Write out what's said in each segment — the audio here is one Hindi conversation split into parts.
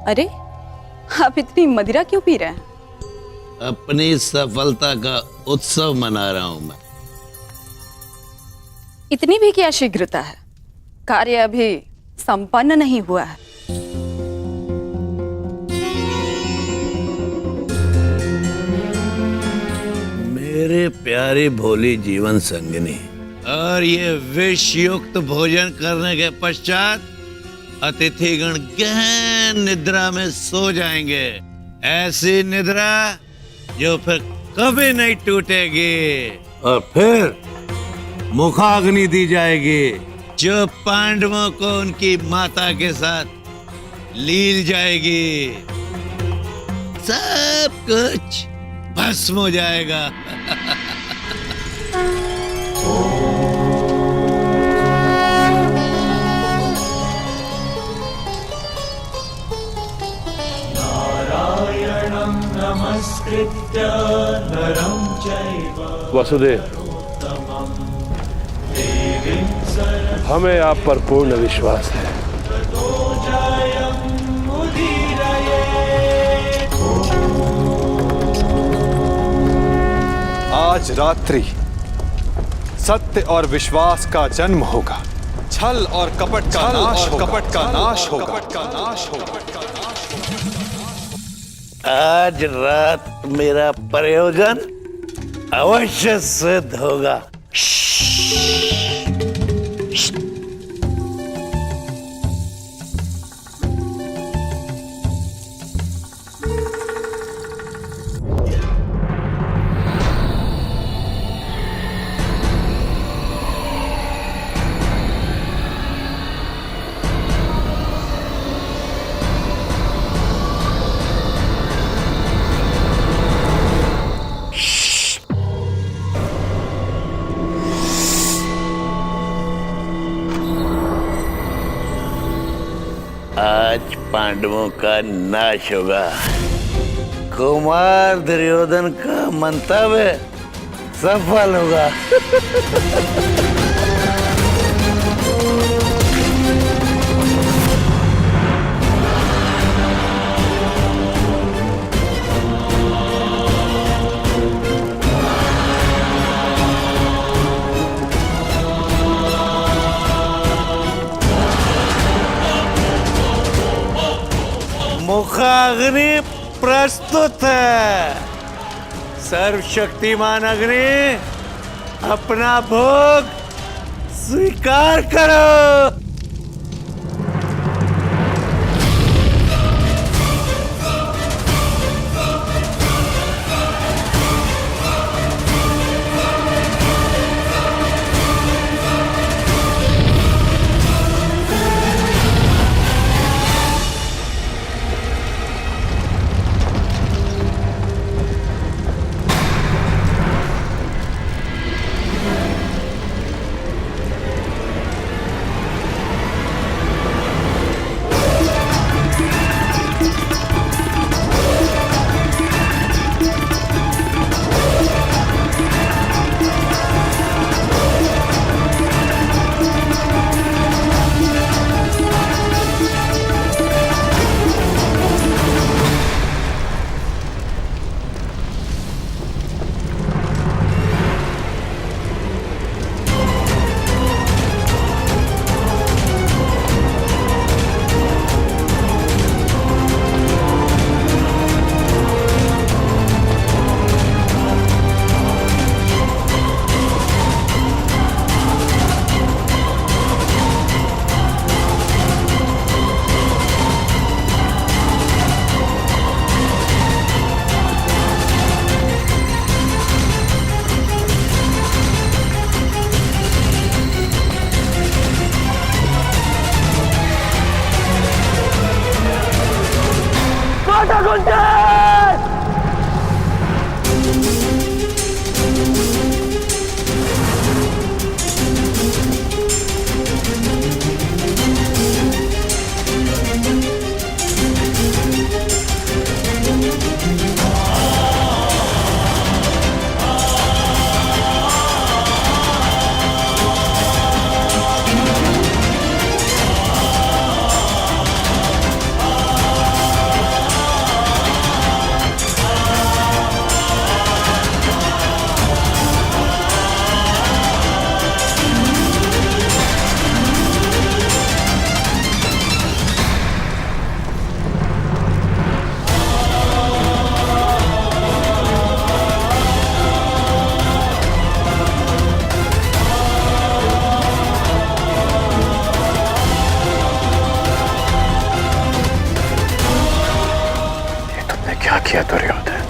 अरे, आप इतनी मदिरा क्यों पी रहे हैं? अपनी सफलता का उत्सव मना रहा हूं मैं। इतनी भी क्या शीघ्रता है? कार्य अभी संपन्न नहीं हुआ है। मेरे प्यारी भोली जीवन संगिनी, और ये विष युक्त भोजन करने के पश्चात अतिथिगण गहन निद्रा में सो जाएंगे। ऐसी निद्रा जो फिर कभी नहीं टूटेगी, और फिर मुखाग्नि दी जाएगी जो पांडवों को उनकी माता के साथ लील जाएगी। सब कुछ भस्म हो जाएगा। वसुदेव, हमें आप पर पूर्ण विश्वास है। आज रात्रि सत्य और विश्वास का जन्म होगा। छल और कपट का नाश होगा। आज रात मेरा प्रयोजन अवश्य सिद्ध होगा। आज पांडवों का नाश होगा। कुमार दुर्योधन का मंतव्य सफल होगा। मुखाग्नि प्रस्तुत है। सर्वशक्तिमान अग्नि, अपना भोग स्वीकार करो। किया दुर्योधन?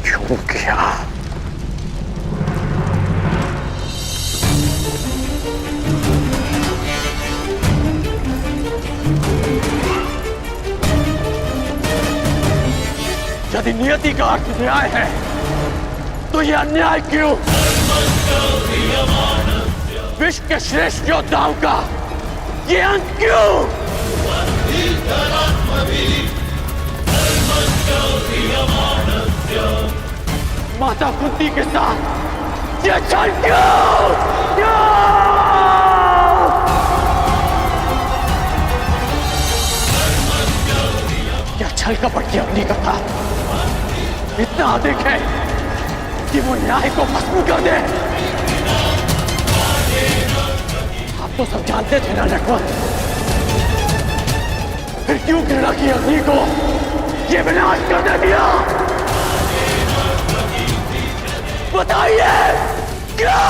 क्यों किया? यदि नियति का अर्थ न्याय है तो यह अन्याय क्यों? विश्व के श्रेष्ठ योद्धाओं का ये अंत क्यों? माता कुंती के साथ ये छल क्यों? यह छल कपट की अग्नि का था इतना अधिक है कि वो न्याय को भस्म कर दे। आप तो सब जानते थे ना लखपत, फिर क्यों घृणा की अग्नि को ये विनाश करने दिया? बताइए क्या?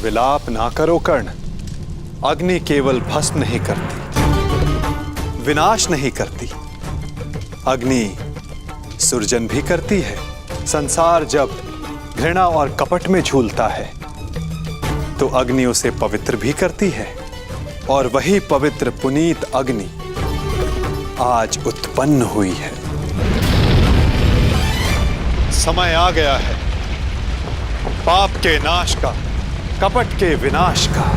विलाप ना करो कर्ण। अग्नि केवल भस्म नहीं करती, विनाश नहीं करती, अग्नि सृजन भी करती है। संसार जब घृणा और कपट में झूलता है तो अग्नि उसे पवित्र भी करती है, और वही पवित्र पुनीत अग्नि आज उत्पन्न हुई है। समय आ गया है पाप के नाश का, कपट के विनाश का।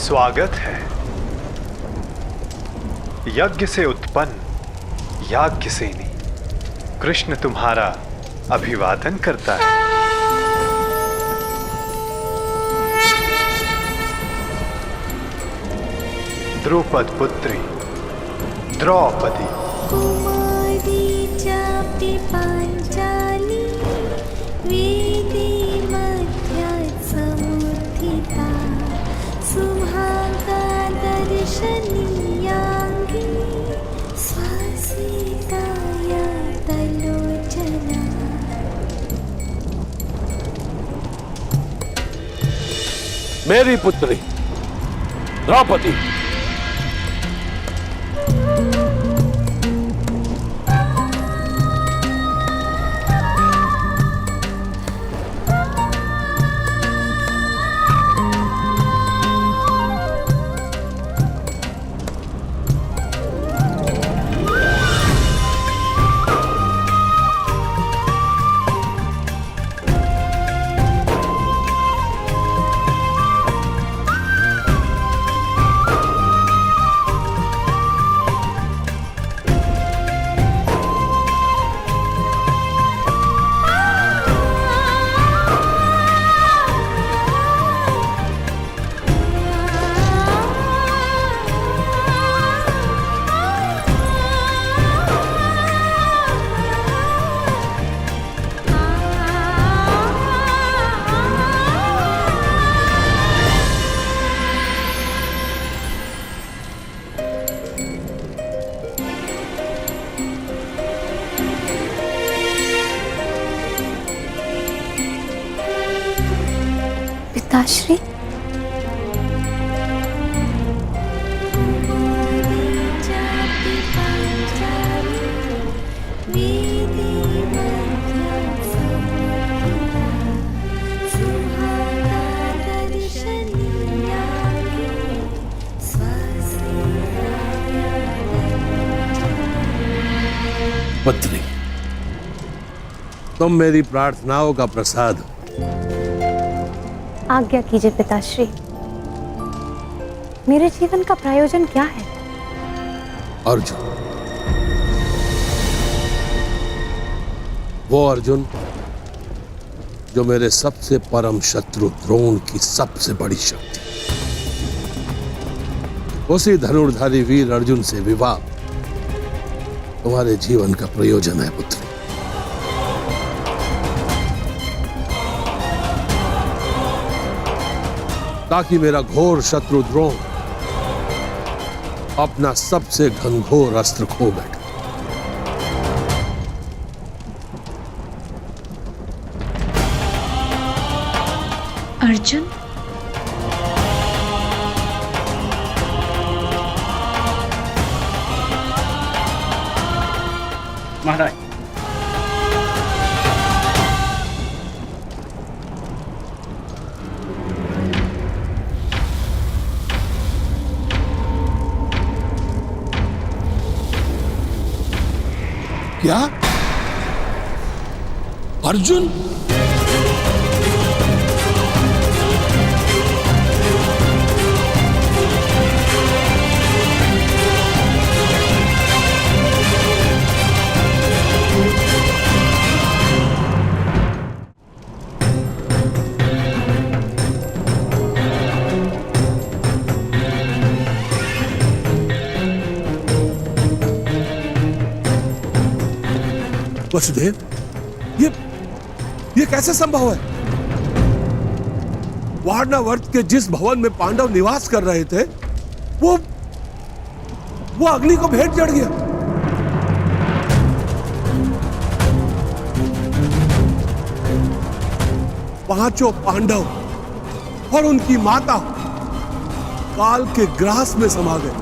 स्वागत है। यज्ञ से उत्पन्न याज्ञसेनी कृष्ण तुम्हारा अभिवादन करता है। द्रुपद पुत्री द्रौपदी, कुमारी चापी पांचाली वेदी मध्या समुत्थिता सुभागा दर्शनीयांगी स्वासिकाया तलोचना। मेरी पुत्री द्रौपदी, पिताश्री। पुत्री, तुम मेरी प्रार्थनाओं का प्रसाद हो। आज्ञा कीजिए पिताश्री, मेरे जीवन का प्रयोजन क्या है? अर्जुन, वो अर्जुन जो मेरे सबसे परम शत्रु द्रोण की सबसे बड़ी शक्ति, उसी धनुर्धारी वीर अर्जुन से विवाह तुम्हारे जीवन का प्रयोजन है पुत्री। ताकि मेरा घोर शत्रु द्रोण अपना सबसे घनघोर अस्त्र खो बैठे। अर्जुन, महाराज, क्या अर्जुन? वसुदेव, ये कैसे संभव है? वारणावर्त के जिस भवन में पांडव निवास कर रहे थे, वो अग्नि को भेंट चढ़ गया। पांचों पांडव और उनकी माता काल के ग्रास में समा गए।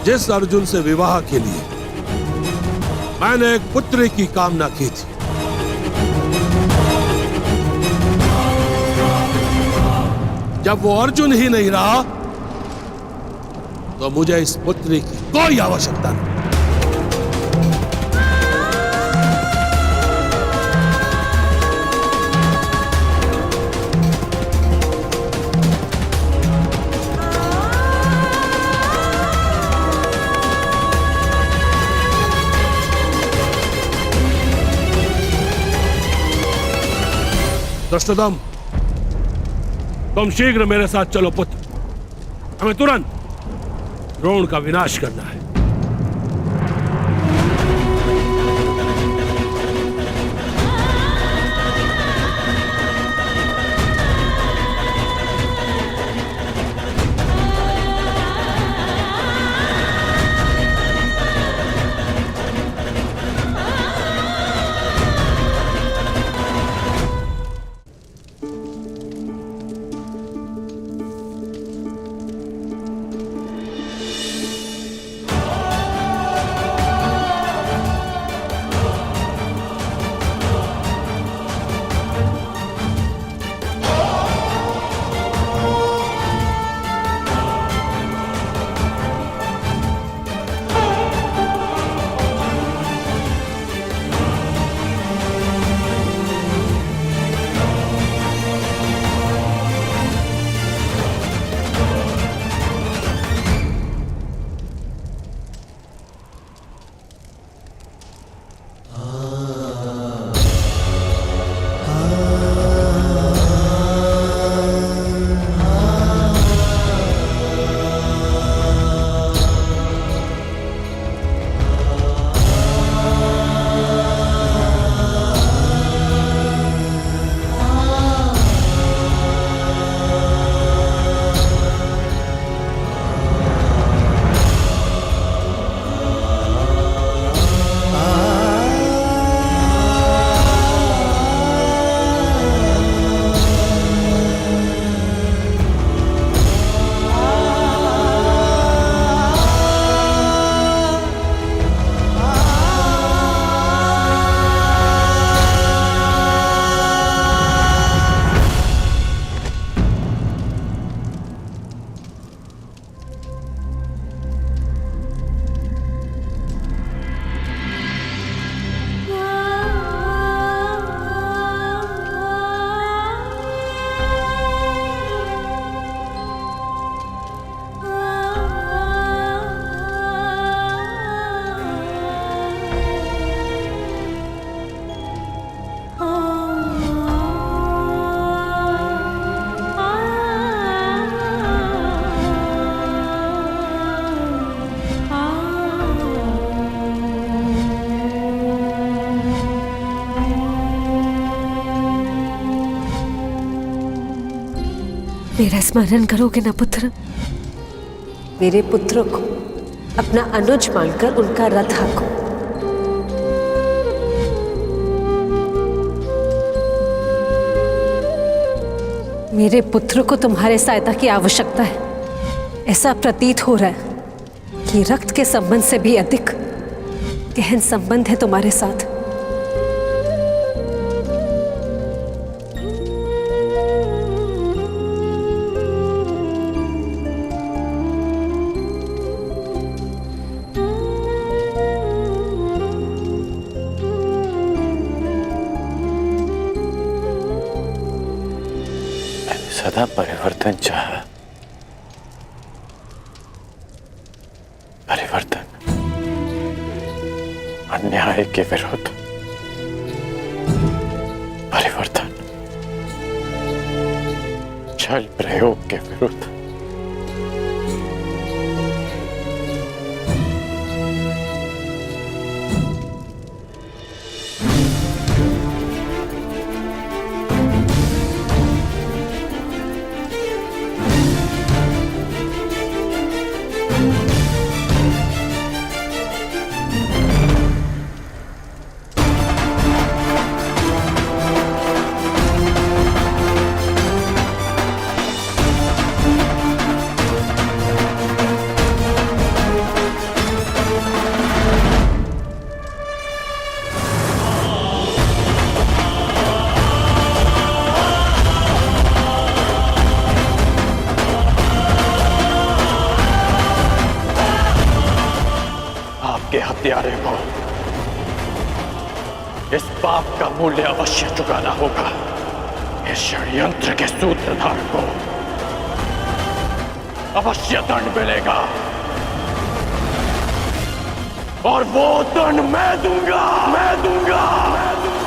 जिस अर्जुन से विवाह के लिए मैंने एक पुत्री की कामना की थी, जब वो अर्जुन ही नहीं रहा तो मुझे इस पुत्री की कोई आवश्यकता नहीं। दृष्टोद्युम्न, तुम शीघ्र मेरे साथ चलो पुत्र। हमें तुरंत द्रोण का विनाश करना है। मेरा स्मरण करोगे ना पुत्र? मेरे पुत्र को अपना अनुज मानकर उनका रथ हाँको। मेरे पुत्र को तुम्हारे सहायता की आवश्यकता है। ऐसा प्रतीत हो रहा है कि रक्त के संबंध से भी अधिक गहन संबंध है तुम्हारे साथ। सदा परिवर्तन चाहा, परिवर्तन अन्याय के विरुद्ध, परिवर्तन छल प्रयोग के विरुद्ध। के हत्यारे को इस पाप का मूल्य अवश्य चुकाना होगा। इस षड्यंत्र के सूत्रधार को अवश्य दंड मिलेगा और वो दंड मैं दूंगा, मैं दूंगा, मैं दूंगा।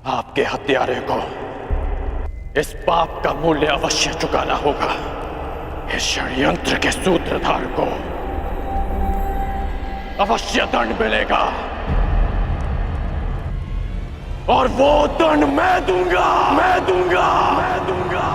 आपके हत्यारे को इस पाप का मूल्य अवश्य चुकाना होगा। इस षड्यंत्र के सूत्रधार को अवश्य दंड मिलेगा और वो दंड मैं दूंगा, मैं दूंगा, मैं दूंगा।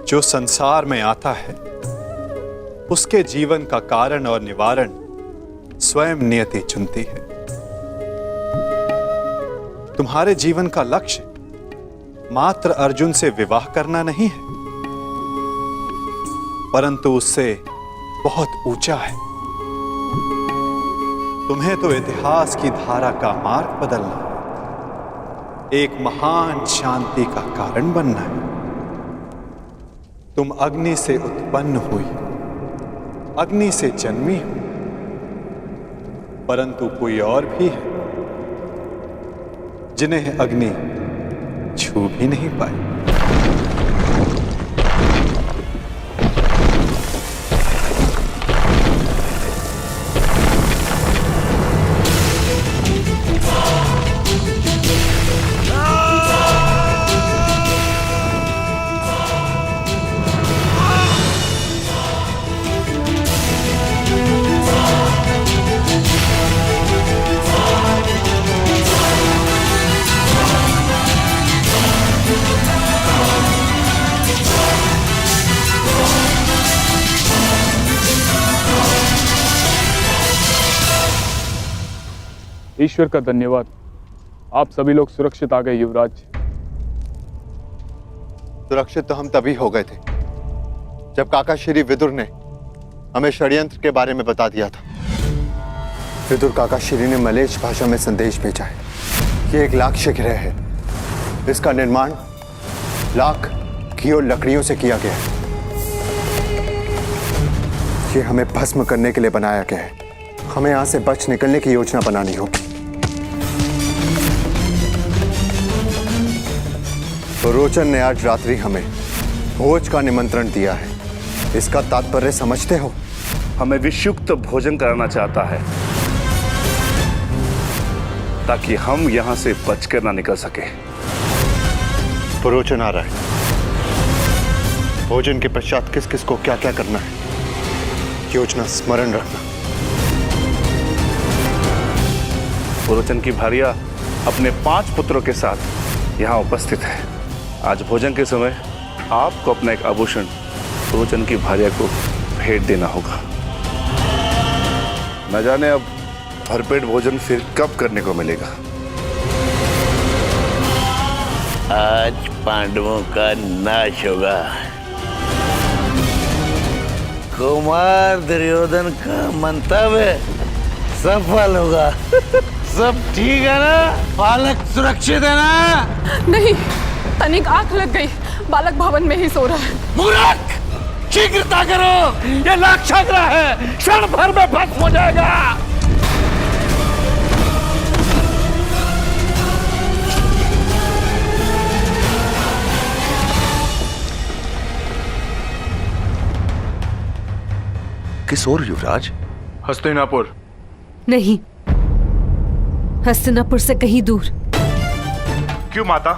जो संसार में आता है उसके जीवन का कारण और निवारण स्वयं नियति चुनती है। तुम्हारे जीवन का लक्ष्य मात्र अर्जुन से विवाह करना नहीं है, परंतु उससे बहुत ऊंचा है। तुम्हें तो इतिहास की धारा का मार्ग बदलना, एक महान शांति का कारण बनना है। तुम अग्नि से उत्पन्न हुई, अग्नि से जन्मी हो, परंतु कोई और भी है जिन्हें अग्नि छू भी नहीं पाई। ईश्वर का धन्यवाद, आप सभी लोग सुरक्षित आ गए युवराज। सुरक्षित तो हम तभी हो गए थे जब काका श्री विदुर ने हमें षड्यंत्र के बारे में बता दिया था। विदुर काका श्री ने मलेच्छ भाषा में संदेश भेजा है कि एक लाक्ष्य गृह है, इसका निर्माण लाख घी और लकड़ियों से किया गया है। ये हमें भस्म करने के लिए बनाया गया है। हमें यहां से बच निकलने की योजना बनानी होगी। तो रोचन ने आज रात्रि हमें भोज का निमंत्रण दिया है। इसका तात्पर्य समझते हो? हमें विषयुक्त भोजन कराना चाहता है ताकि हम यहां से बचकर ना निकल सके। रोचन आ रहा है। भोजन के पश्चात किस किस को क्या क्या करना है, योजना स्मरण रखना। पुरोचन की भार्या अपने 5 पुत्रों के साथ यहाँ उपस्थित है। आज भोजन के समय आपको अपना एक आभूषण पुरोचन की भार्या को भेंट देना होगा। न जाने अब भरपेट भोजन फिर कब करने को मिलेगा। आज पांडवों का नाश होगा। कुमार दुर्योधन का मंतव्य सफल होगा। सब ठीक है ना? बालक सुरक्षित है ना? नहीं, तनिक आंख लग गई। बालक भवन में ही सो रहा है। मूर्ख! शीघ्रता करो, ये लाक्षाग्रह है, क्षण भर में भस्म हो जाएगा। किस ओर युवराज? हस्तिनापुर। नहीं, हस्तिनापुर से कहीं दूर। क्यों माता?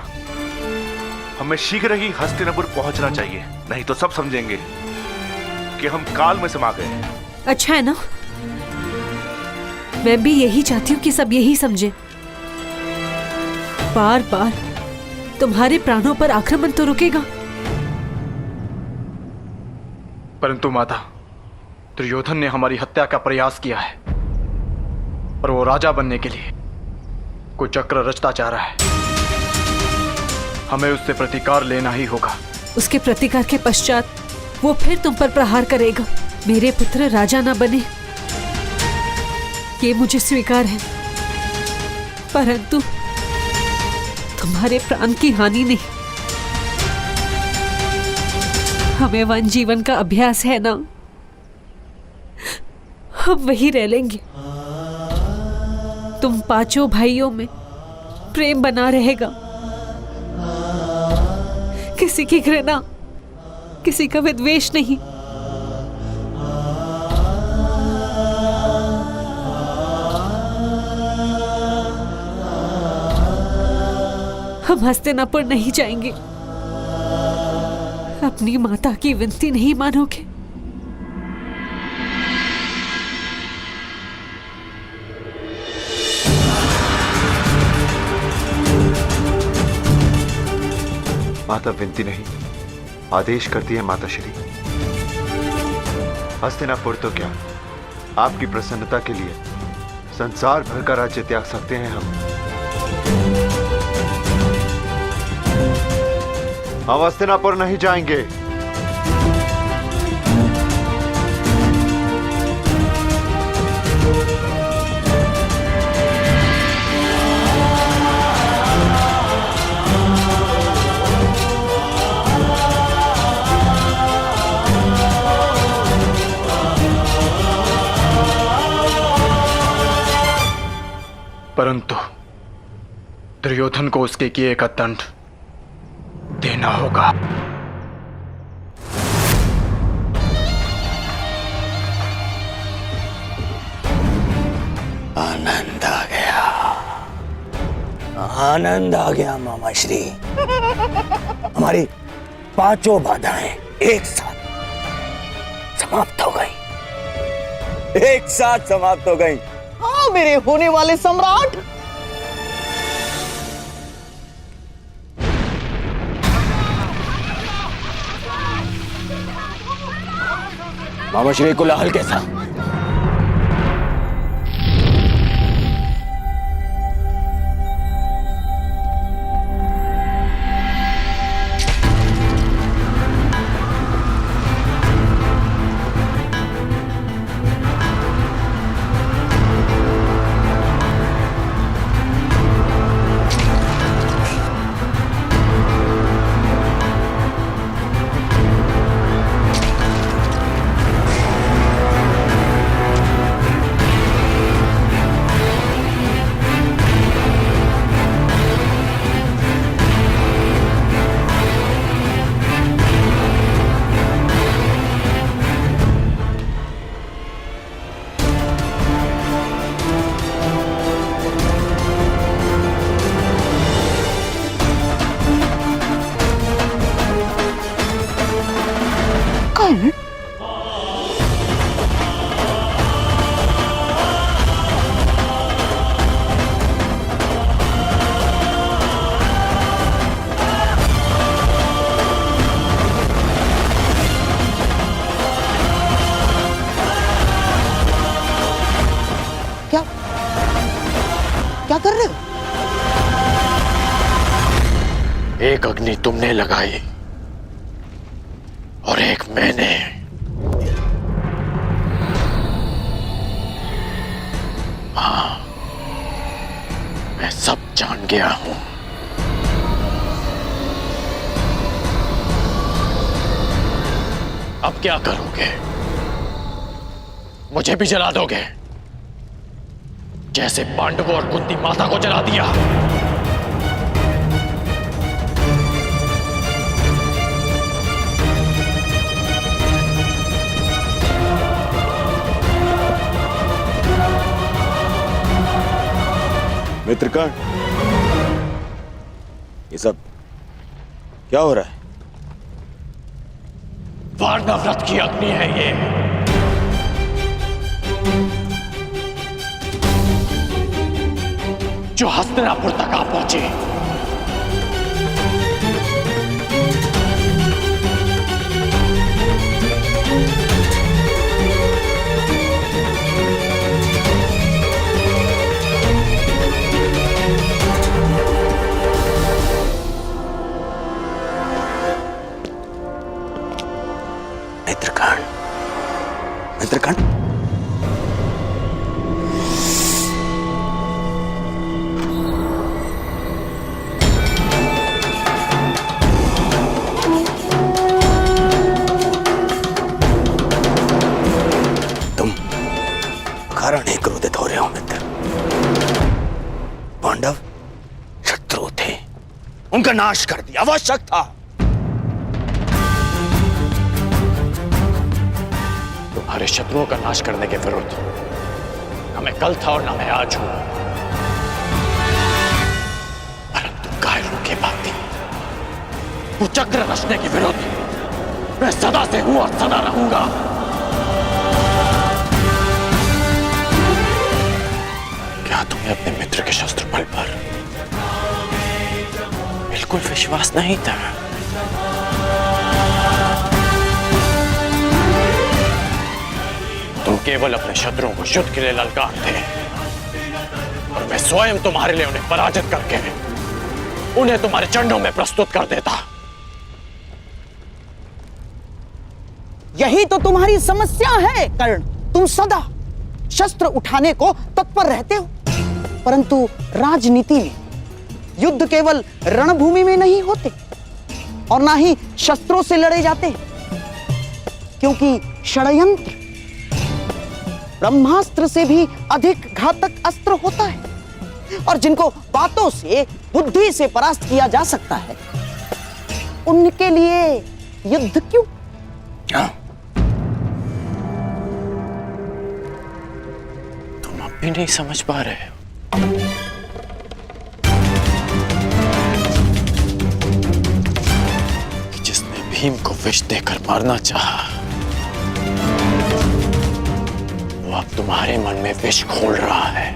हमें शीघ्र ही हस्तिनापुर पहुंचना चाहिए, नहीं तो सब समझेंगे कि हम काल में समा गए। अच्छा है ना, मैं भी यही चाहती हूँ कि सब यही समझे। बार बार तुम्हारे प्राणों पर आक्रमण तो रुकेगा, परंतु माता, दुर्योधन ने हमारी हत्या का प्रयास किया है और वो राजा बनने के लिए कोई चक्र रचता चाह रहा है। हमें उससे प्रतिकार लेना ही होगा। उसके प्रतिकार के पश्चात वो फिर तुम पर प्रहार करेगा। मेरे पुत्र राजा ना बने, ये मुझे स्वीकार है, परंतु तुम्हारे प्राण की हानि नहीं। हमें वन जीवन का अभ्यास है ना, हम वही रह लेंगे। तुम 5 भाइयों में प्रेम बना रहेगा, किसी की घृणा, किसी का विद्वेष नहीं। हम हस्तिनापुर नहीं जाएंगे। अपनी माता की विनती नहीं मानोगे? माता विनती नहीं, आदेश करती है माता श्री। हस्तिनापुर तो क्या, आपकी प्रसन्नता के लिए संसार भर का राज्य त्याग सकते हैं हम हस्तिनापुर नहीं जाएंगे। परंतु दुर्योधन को उसके किए का दंड देना होगा। आनंद आ गया, आनंद आ गया मामा श्री। हमारी 5 बाधाएं एक साथ समाप्त हो गई, एक साथ समाप्त हो गई। हाँ मेरे होने वाले सम्राट। मामा श्री कोलाहल कैसा? कर्ण, क्या कर रहे हो? एक अग्नि तुमने लगाई और एक मैंने। हाँ, मैं सब जान गया हूं। अब क्या करोगे? मुझे भी जला दोगे जैसे पांडवों और कुंती माता को जला दिया? मित्रकर्ण, ये सब क्या हो रहा है? वारणव्रत की अग्नि है ये। जो हस्तिनापुर तक आ पहुंचे। मित्रकर्ण, मित्रकर्ण, कारण ही क्रोधित हो रहे हो मित्र। पांडव शत्रु थे, उनका नाश कर दिया, आवश्यक था। तुम्हारे शत्रुओं का नाश करने के विरुद्ध न मैं कल था और न मैं आज हूं, परंतु कायरों के भांति कुचक्र रचने के विरुद्ध मैं सदा से हूं और सदा रहूंगा। क्या तुम्हें अपने मित्र के शस्त्र बल पर बिल्कुल विश्वास नहीं था? तुम केवल अपने शत्रुओं को युद्ध के लिए ललकारते और मैं स्वयं तुम्हारे लिए उन्हें पराजित करके उन्हें तुम्हारे चरणों में प्रस्तुत कर देता। यही तो तुम्हारी समस्या है कर्ण। तुम सदा शस्त्र उठाने को तत्पर रहते हो, परंतु राजनीति में युद्ध केवल रणभूमि में नहीं होते और ना ही शस्त्रों से लड़े जाते, क्योंकि षड्यंत्र ब्रह्मास्त्र से भी अधिक घातक अस्त्र होता है और जिनको बातों से, बुद्धि से परास्त किया जा सकता है, उनके लिए युद्ध क्यों? तुम अब भी नहीं समझ पा रहे हो? जिसने भीम को विष देकर मारना चाहा, वो अब तुम्हारे मन में विष घोल रहा है।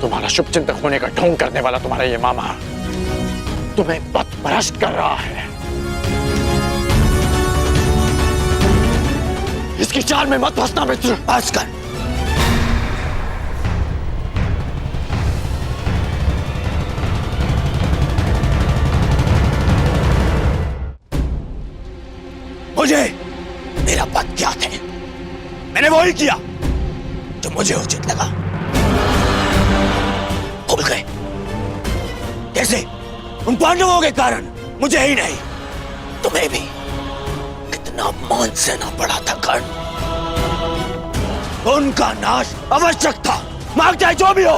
तुम्हारा शुभचिंतक होने का ढोंग करने वाला तुम्हारा ये मामा तुम्हें पथभ्रष्ट कर रहा है। इसकी चाल में मत फंसना मित्र। बस कर। मुझे मेरा पद क्या थे, मैंने वही किया जो मुझे उचित लगा। भूल गए कैसे? उन पांडवों के कारण मुझे ही नहीं, तुम्हें भी कितना मान सहना पड़ा था कर्ण। उनका नाश आवश्यक था, मांग चाहे जो भी हो।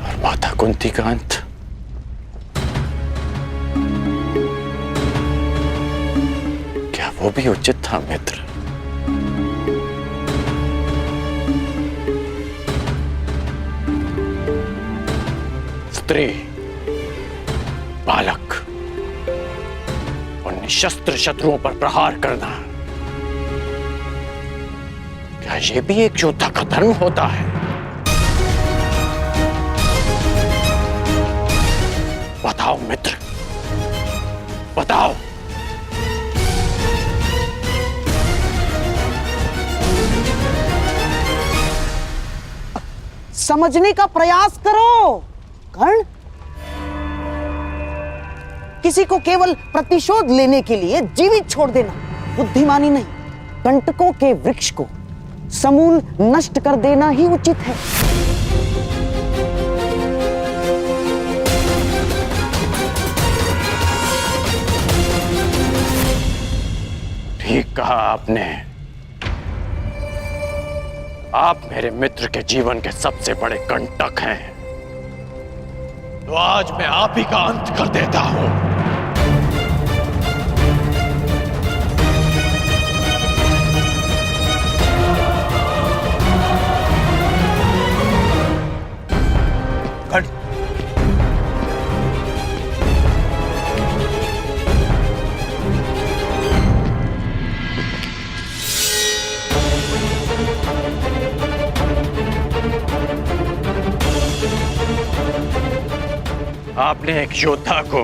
और माता कुंती का अंत क्या वो भी उचित था मित्र? स्त्री, बालक और निशस्त्र शत्रुओं पर प्रहार करना, क्या यह भी एक योद्धा का धर्म होता है? बताओ मित्र, बताओ। समझने का प्रयास करो कर्ण। किसी को केवल प्रतिशोध लेने के लिए जीवित छोड़ देना बुद्धिमानी नहीं, कंटकों के वृक्ष को समूल नष्ट कर देना ही उचित है। ठीक कहा आपने। आप मेरे मित्र के जीवन के सबसे बड़े कंटक हैं, तो आज मैं आप ही का अंत कर देता हूं। आपने एक योद्धा को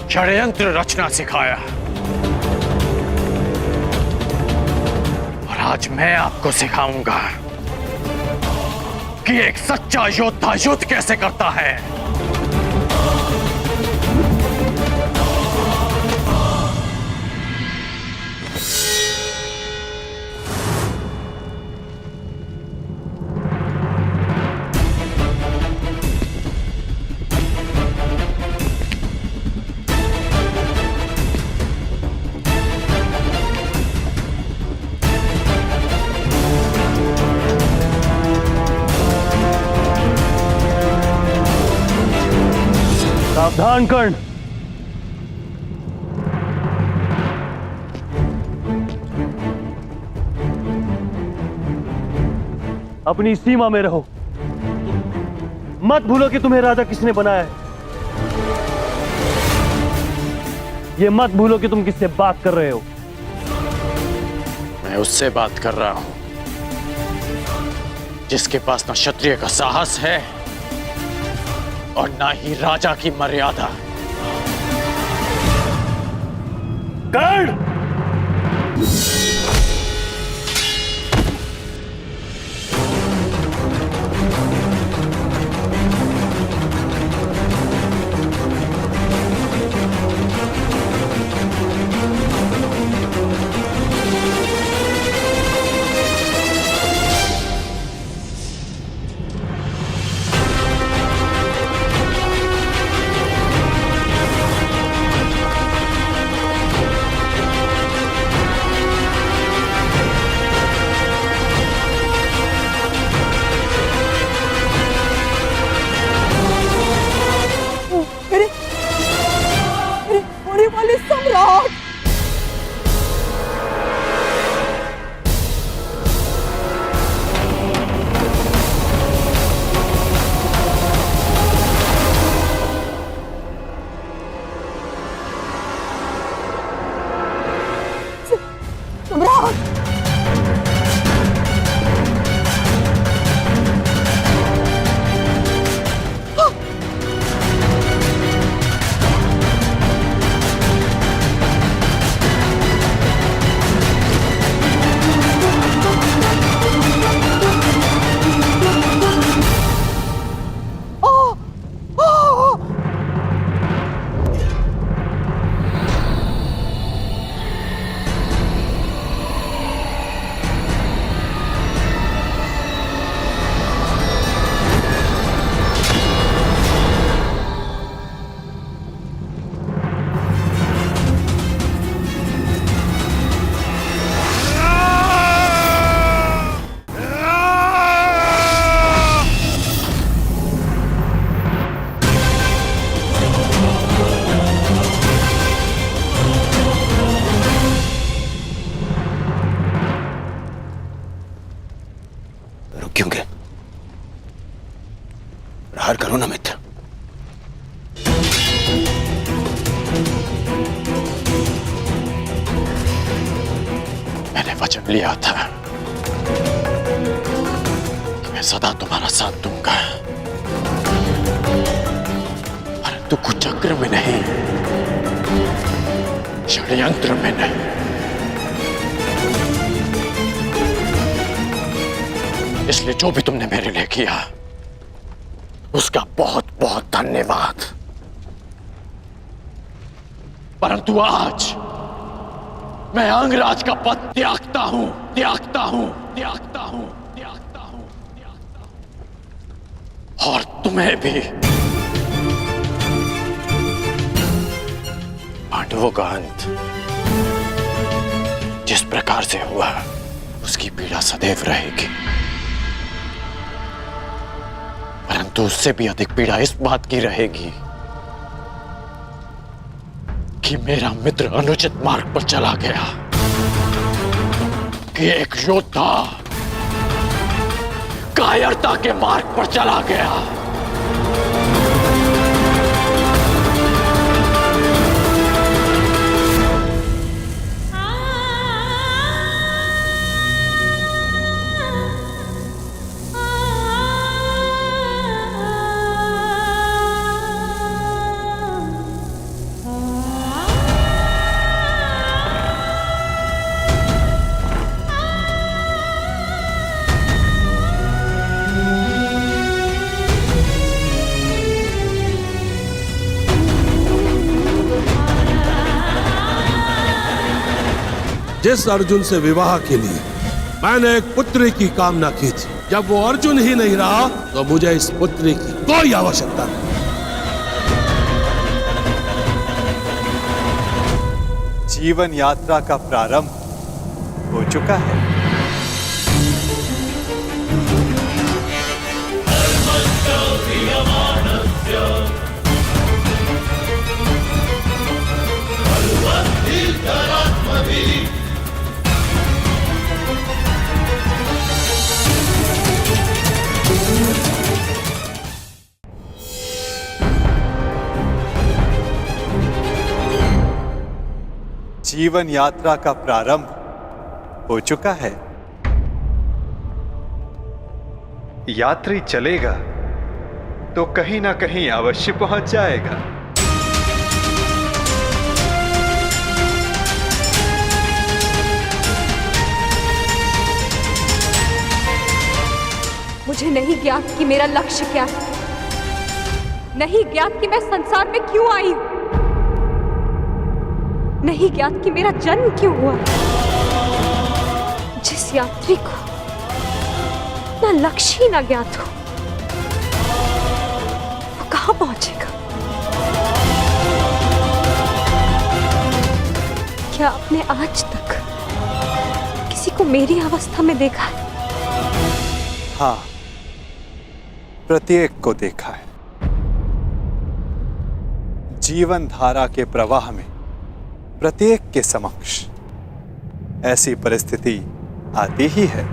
षड्यंत्र रचना सिखाया और आज मैं आपको सिखाऊंगा कि एक सच्चा योद्धा युद्ध कैसे करता है। सावधान कर्ण। अपनी सीमा में रहो, मत भूलो कि तुम्हें राजा किसने बनाया है। ये मत भूलो कि तुम किससे बात कर रहे हो। मैं उससे बात कर रहा हूं जिसके पास ना क्षत्रिय का साहस है और ना ही राजा की मर्यादा। कर्ण! सम्राट, सम्राट, रुक क्यों गए? प्रहार करो। करो ना मित्र। मैंने वचन लिया था कि मैं सदा तुम्हारा साथ दूंगा, परंतु कुचक्र में नहीं, षड्यंत्र में नहीं। इसलिए जो भी तुमने मेरे लिए किया उसका बहुत बहुत धन्यवाद, परंतु आज मैं अंगराज का पद त्यागता हूं, त्यागता हूं, त्यागता हूं, त्यागता हूं, त्यागता हूं। और तुम्हें भी। पांडवों का अंत जिस प्रकार से हुआ उसकी पीड़ा सदैव रहेगी, परंतु उससे भी अधिक पीड़ा इस बात की रहेगी कि मेरा मित्र अनुचित मार्ग पर चला गया, कि एक योद्धा कायरता के मार्ग पर चला गया। जिस अर्जुन से विवाह के लिए मैंने एक पुत्री की कामना की थी, जब वो अर्जुन ही नहीं रहा तो मुझे इस पुत्री की कोई आवश्यकता नहीं। जीवन यात्रा का प्रारंभ हो चुका है। जीवन यात्रा का प्रारंभ हो चुका है। यात्री चलेगा तो कहीं ना कहीं अवश्य पहुंच जाएगा। मुझे नहीं ज्ञात कि मेरा लक्ष्य क्या है, नहीं ज्ञात कि मैं संसार में क्यों आई हूं, नहीं ज्ञात कि मेरा जन्म क्यों हुआ। जिस यात्री को ना लक्ष्य ही ना ज्ञात हो, वो कहां पहुंचेगा? क्या आपने आज तक किसी को मेरी अवस्था में देखा है? हाँ, प्रत्येक को देखा है। जीवन धारा के प्रवाह में प्रत्येक के समक्ष ऐसी परिस्थिति आती ही है।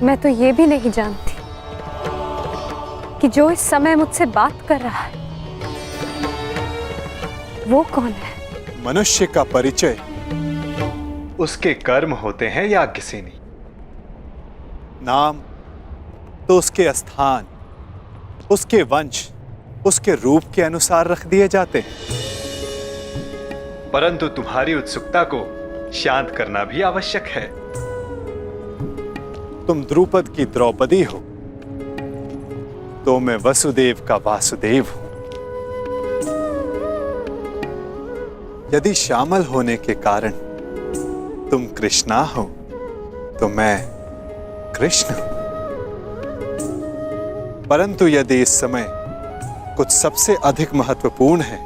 मैं तो ये भी नहीं जानती कि जो इस समय मुझसे बात कर रहा है वो कौन है। मनुष्य का परिचय उसके कर्म होते हैं या किसी नाम तो उसके स्थान, उसके वंश, उसके रूप के अनुसार रख दिए जाते हैं। परंतु तुम्हारी उत्सुकता को शांत करना भी आवश्यक है। तुम द्रुपद की द्रौपदी हो तो मैं वसुदेव का वासुदेव हूं। यदि शामल होने के कारण तुम कृष्णा हो तो मैं कृष्ण हूं। परंतु यदि इस समय कुछ सबसे अधिक महत्वपूर्ण है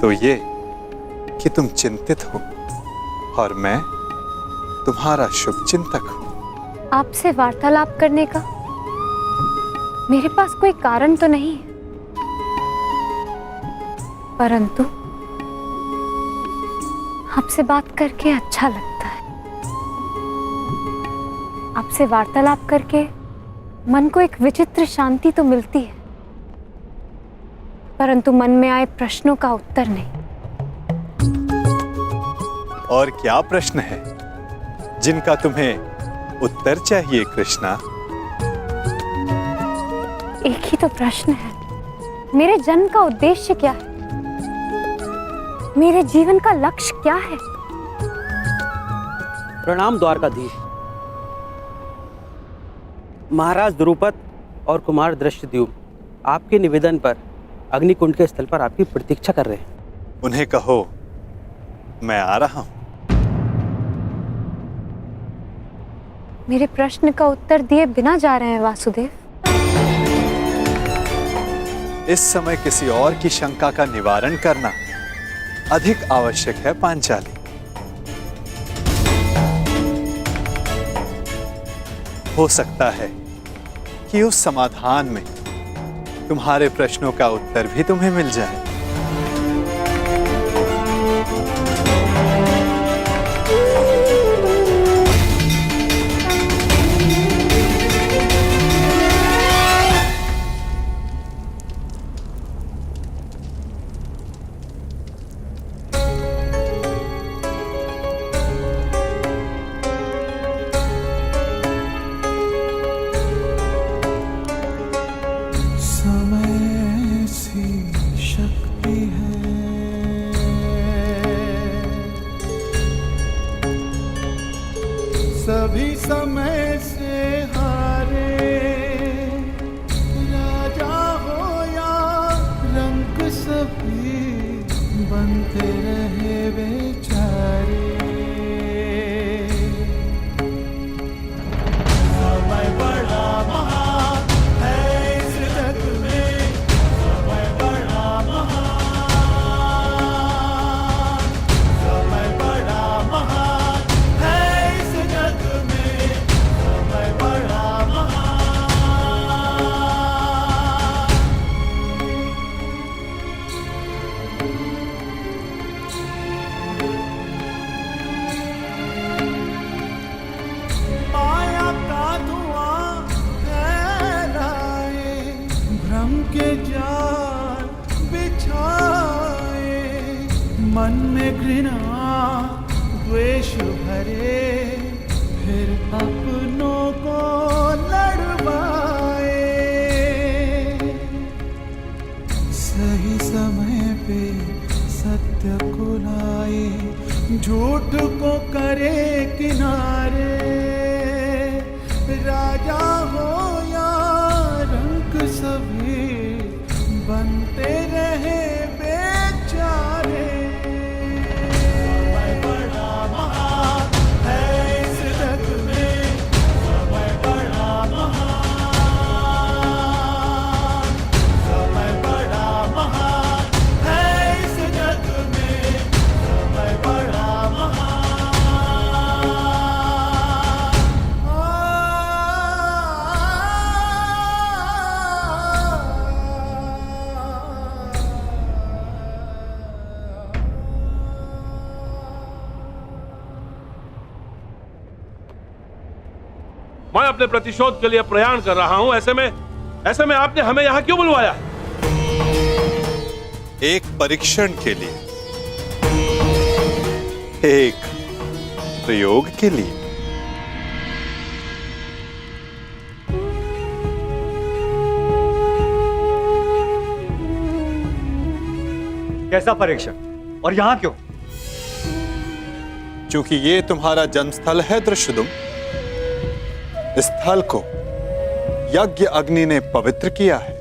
तो ये कि तुम चिंतित हो और मैं तुम्हारा शुभ चिंतक हूं। आपसे वार्तालाप करने का मेरे पास कोई कारण तो नहीं है, परंतु आपसे बात करके अच्छा लगता है। आप आपसे वार्तालाप करके मन को एक विचित्र शांति तो मिलती है, परंतु मन में आए प्रश्नों का उत्तर नहीं। और क्या प्रश्न है जिनका तुम्हें उत्तर चाहिए कृष्णा? एक ही तो प्रश्न है, मेरे जन्म का उद्देश्य क्या है? मेरे जीवन का लक्ष्य क्या है? प्रणाम द्वारकाधीश। महाराज द्रुपद और कुमार दृष्टद्युम्न आपके निवेदन पर अग्निकुंड के स्थल पर आपकी प्रतीक्षा कर रहे हैं। उन्हें कहो मैं आ रहा हूं। मेरे प्रश्न का उत्तर दिए बिना जा रहे हैं वासुदेव। इस समय किसी और की शंका का निवारण करना अधिक आवश्यक है पांचाली। हो सकता है कि उस समाधान में तुम्हारे प्रश्नों का उत्तर भी तुम्हें मिल जाए। सभी समय से हारे, राजा हो या रंग सभी बनते रहे बेचारे। समय बड़ा महान है इस जग में, समय बड़ा महान, समय बड़ा महान है इस जग में, समय बड़ा महान। माया का धुआं फैलाए, भ्रम के जाल बिछाए, मन में घृणा द्वेष भरे, फिर अपनों को लड़वाए। सही समय पे सत्य को लाए, झूठ को करे किनारे। राजा हो या रंक सभी बनते रहे बेचारे। समय बड़ा महान है इस जग में, समय बड़ा महान, समय बड़ा महान है इस जग में, समय बड़ा महान। मैं अपने प्रतिशोध के लिए प्रयाण कर रहा हूं। ऐसे में आपने हमें यहां क्यों बुलवाया? एक परीक्षण के लिए, एक प्रयोग के लिए। कैसा परीक्षण और यहां क्यों? क्योंकि ये तुम्हारा जन्मस्थल है दृष्टद्युम्न। इस स्थल को यज्ञ अग्नि ने पवित्र किया है।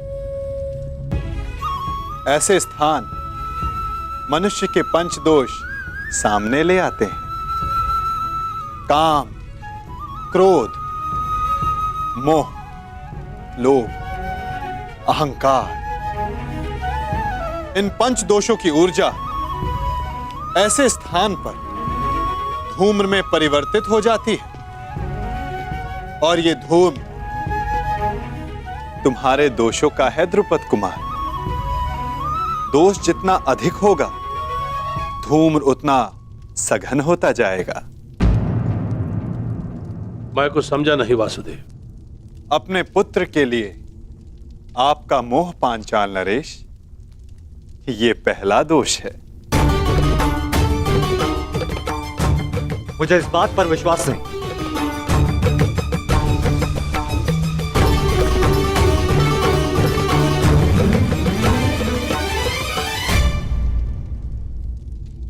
ऐसे स्थान मनुष्य के पंच दोष सामने ले आते हैं। काम, क्रोध, मोह, लोभ, अहंकार, इन पंच दोषों की ऊर्जा ऐसे स्थान पर धूम्र में परिवर्तित हो जाती है, और ये धूम तुम्हारे दोषों का है द्रुपद कुमार। दोष जितना अधिक होगा, धूम्र उतना सघन होता जाएगा। मैं कुछ समझा नहीं वासुदेव। अपने पुत्र के लिए आपका मोह पांचाल नरेश, ये पहला दोष है। मुझे इस बात पर विश्वास नहीं।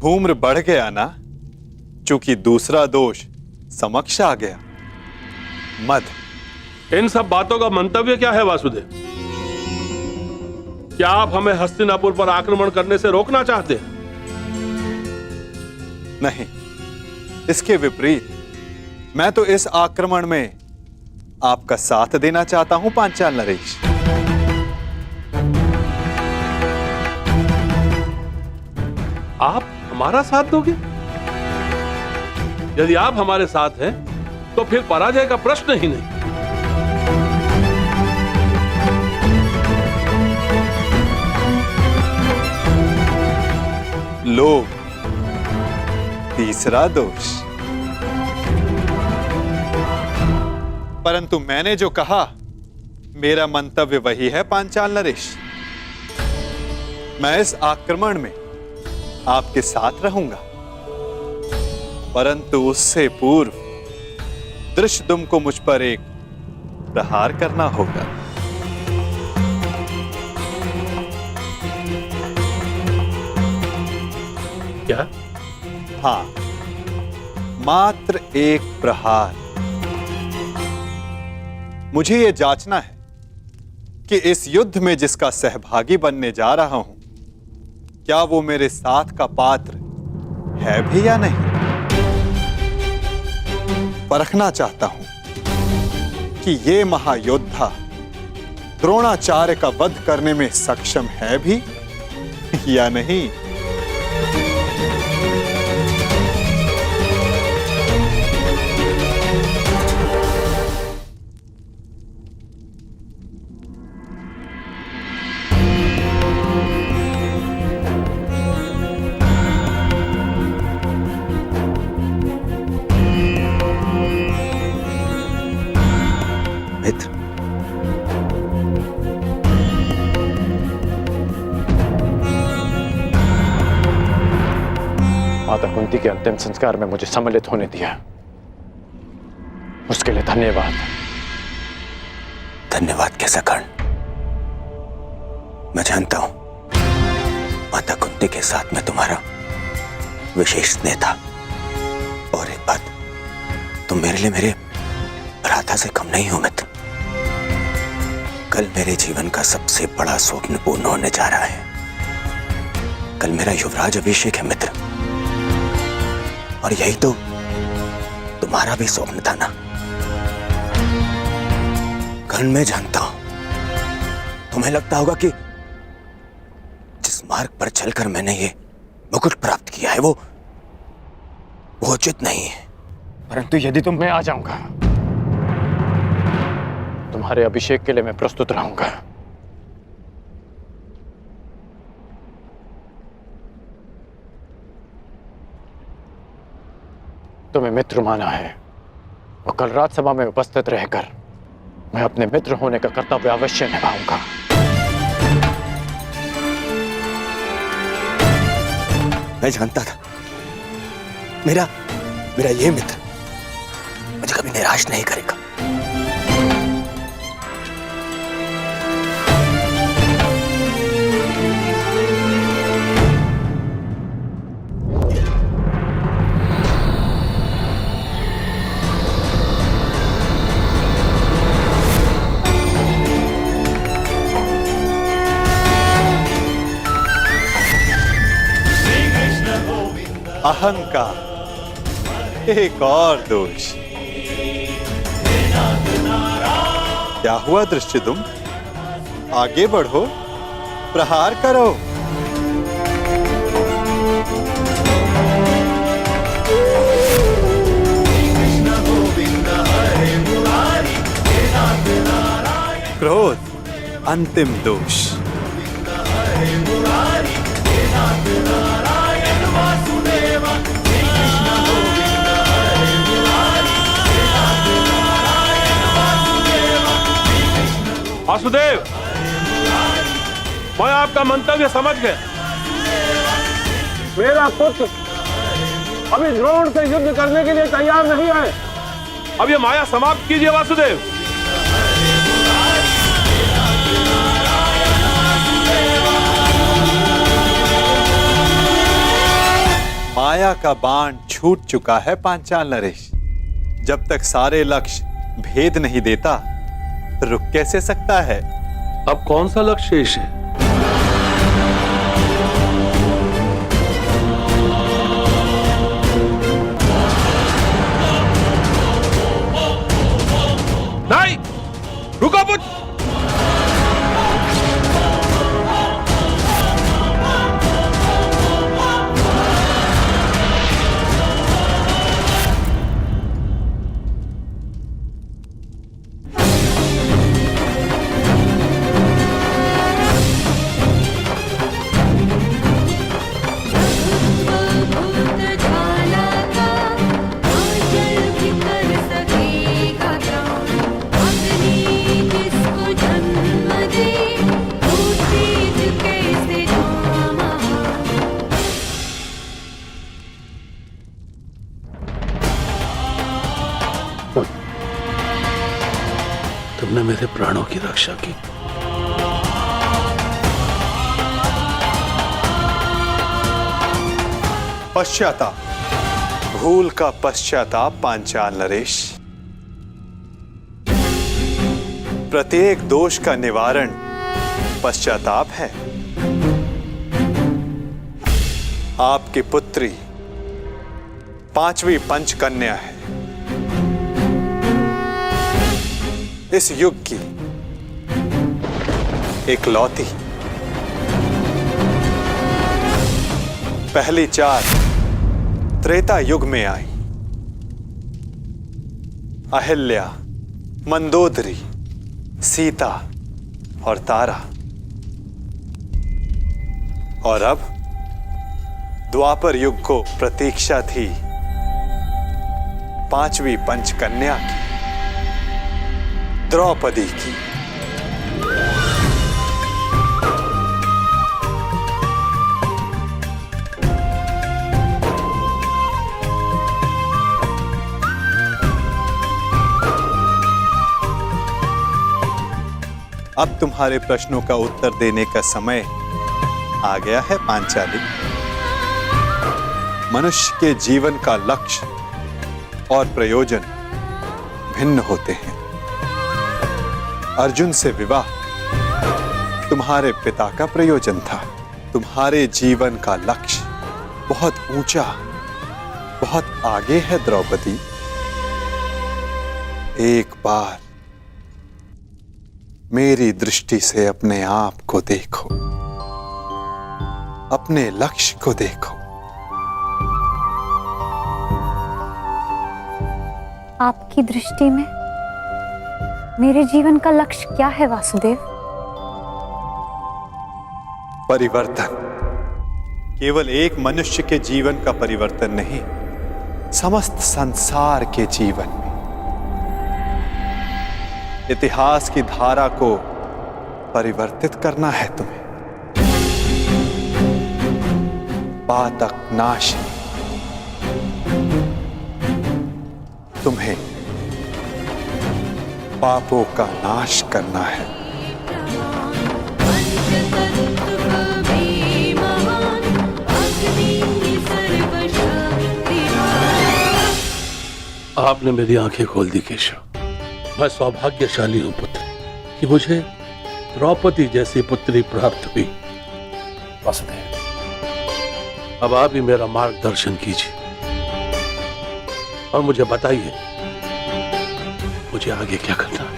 धूम्र बढ़ गया ना, चूंकि दूसरा दोष समक्ष आ गया, मद। इन सब बातों का मंतव्य क्या है वासुदेव? क्या आप हमें हस्तिनापुर पर आक्रमण करने से रोकना चाहते हैं? नहीं, इसके विपरीत मैं तो इस आक्रमण में आपका साथ देना चाहता हूं पांचाल नरेश। आप हमारा साथ दोगे? यदि आप हमारे साथ हैं तो फिर पराजय का प्रश्न ही नहीं। लोभ, तीसरा दोष। परंतु मैंने जो कहा, मेरा मंतव्य वही है पांचाल नरेश। मैं इस आक्रमण में आपके साथ रहूंगा, परंतु उससे पूर्व दृष्टद्युम्न को मुझ पर एक प्रहार करना होगा। क्या? हाँ, मात्र एक प्रहार। मुझे यह जांचना है कि इस युद्ध में जिसका सहभागी बनने जा रहा हूं, क्या वो मेरे साथ का पात्र है भी या नहीं। परखना चाहता हूं कि ये महायोद्धा द्रोणाचार्य का वध करने में सक्षम है भी या नहीं। मित्र, माता कुंती के अंतिम संस्कार में मुझे सम्मिलित होने दिया, उसके लिए धन्यवाद। धन्यवाद कैसा कर्ण? मैं जानता हूं माता कुंती के साथ में तुम्हारा विशेष स्नेह था। और एक बात, तुम मेरे लिए मेरे भ्राता से कम नहीं हो मित्र। कल मेरे जीवन का सबसे बड़ा स्वप्न पूर्ण होने जा रहा है। कल मेरा युवराज अभिषेक है मित्र, और यही तो तुम्हारा भी स्वप्न था ना। कर्ण, मैं जानता हूं तुम्हें लगता होगा कि जिस मार्ग पर चलकर मैंने ये मुकुट प्राप्त किया है वो उचित नहीं है। परंतु यदि तुम मैं आ जाऊंगा, तुम्हारे अभिषेक के लिए मैं प्रस्तुत रहूंगा। तुम्हें मित्र माना है, और कल राजसभा में उपस्थित रहकर मैं अपने मित्र होने का कर्तव्य अवश्य निभाऊंगा। मैं जानता था मेरा ये मित्र मुझे कभी निराश नहीं करेगा। अहंकार एक और दोष। क्या हुआ दृष्टद्युम्न? आगे बढ़ो, प्रहार करो। क्रोध अंतिम दोष। वासुदेव, मैं आपका मंतव्य समझ गया। मेरा पुत्र अभी द्रोण से युद्ध करने के लिए तैयार नहीं है। अब ये माया समाप्त कीजिए वासुदेव। माया का बाण छूट चुका है पांचाल नरेश। जब तक सारे लक्ष्य भेद नहीं देता तो रुक कैसे सकता है? अब कौन सा लक्ष्य शेष है? नहीं, रुको पुत्र। तुमने मेरे प्राणों की रक्षा की। पश्चाताप, भूल का पश्चाताप पांचाल नरेश। प्रत्येक दोष का निवारण पश्चाताप है। आपकी पुत्री पांचवी पंचकन्या है। इस युग की इकलौती। पहली चार त्रेता युग में आई। अहिल्या, मंदोदरी, सीता और तारा। और अब द्वापर युग को प्रतीक्षा थी पांचवी पंचकन्या की, द्रौपदी की। अब तुम्हारे प्रश्नों का उत्तर देने का समय आ गया है पांचाली। मनुष्य के जीवन का लक्ष्य और प्रयोजन भिन्न होते हैं। अर्जुन से विवाह तुम्हारे पिता का प्रयोजन था। तुम्हारे जीवन का लक्ष्य बहुत ऊंचा, बहुत आगे है द्रौपदी। एक बार मेरी दृष्टि से अपने आप को देखो, अपने लक्ष्य को देखो। आपकी दृष्टि में मेरे जीवन का लक्ष्य क्या है वासुदेव? परिवर्तन। केवल एक मनुष्य के जीवन का परिवर्तन नहीं, समस्त संसार के जीवन में। इतिहास की धारा को परिवर्तित करना है तुम्हें। पातक नाश। तुम्हें पापों का नाश करना है। आपने मेरी आंखें खोल दी केशव। मैं सौभाग्यशाली हूं पुत्र कि मुझे द्रौपदी जैसी पुत्री प्राप्त हुई। वासुदेव, अब आप ही मेरा मार्गदर्शन कीजिए और मुझे बताइए मुझे आगे क्या करना है।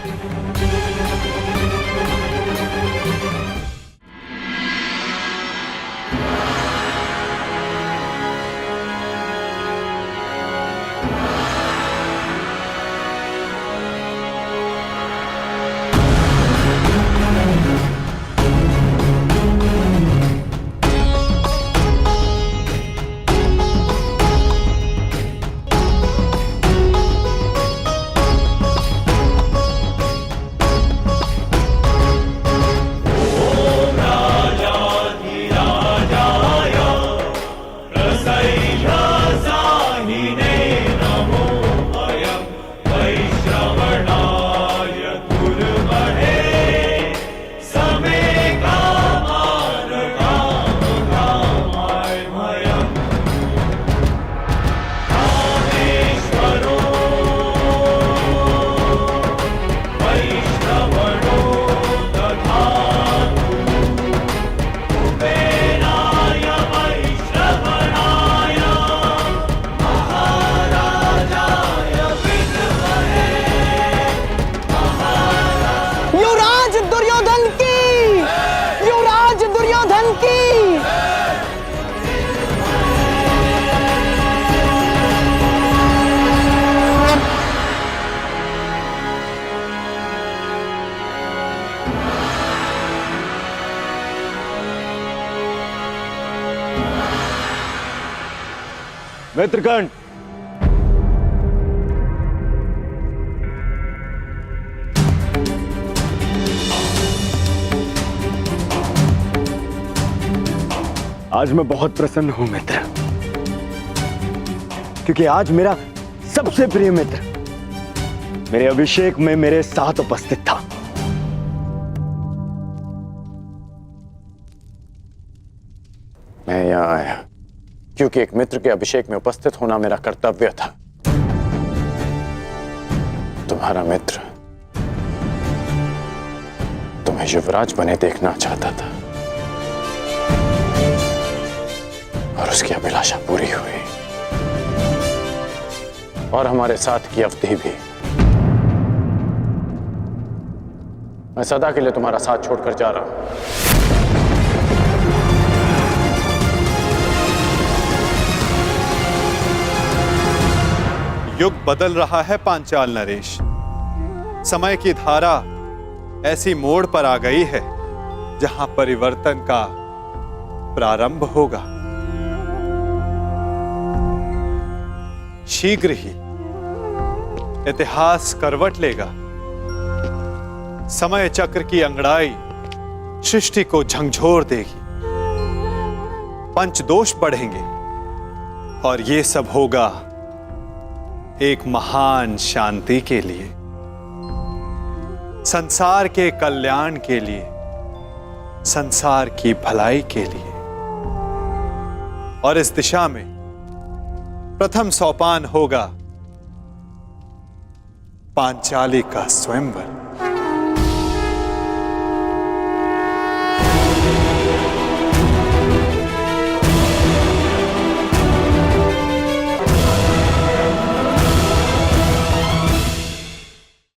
मित्रकंठ, आज मैं बहुत प्रसन्न हूं मित्र, क्योंकि आज मेरा सबसे प्रिय मित्र मेरे अभिषेक में मेरे साथ उपस्थित था। मैं यहाँ आया क्योंकि एक मित्र के अभिषेक में उपस्थित होना मेरा कर्तव्य था। तुम्हारा मित्र तुम्हें युवराज बने देखना चाहता था और उसकी अभिलाषा पूरी हुई, और हमारे साथ की अवधि भी। मैं सदा के लिए तुम्हारा साथ छोड़कर जा रहा हूं। युग बदल रहा है पांचाल नरेश। समय की धारा ऐसी मोड़ पर आ गई है जहां परिवर्तन का प्रारंभ होगा। शीघ्र ही इतिहास करवट लेगा। समय चक्र की अंगड़ाई सृष्टि को झंझोर देगी, पंचदोष बढ़ेंगे, और ये सब होगा एक महान शांति के लिए, संसार के कल्याण के लिए, संसार की भलाई के लिए। और इस दिशा में प्रथम सोपान होगा पांचाली का स्वयंवर।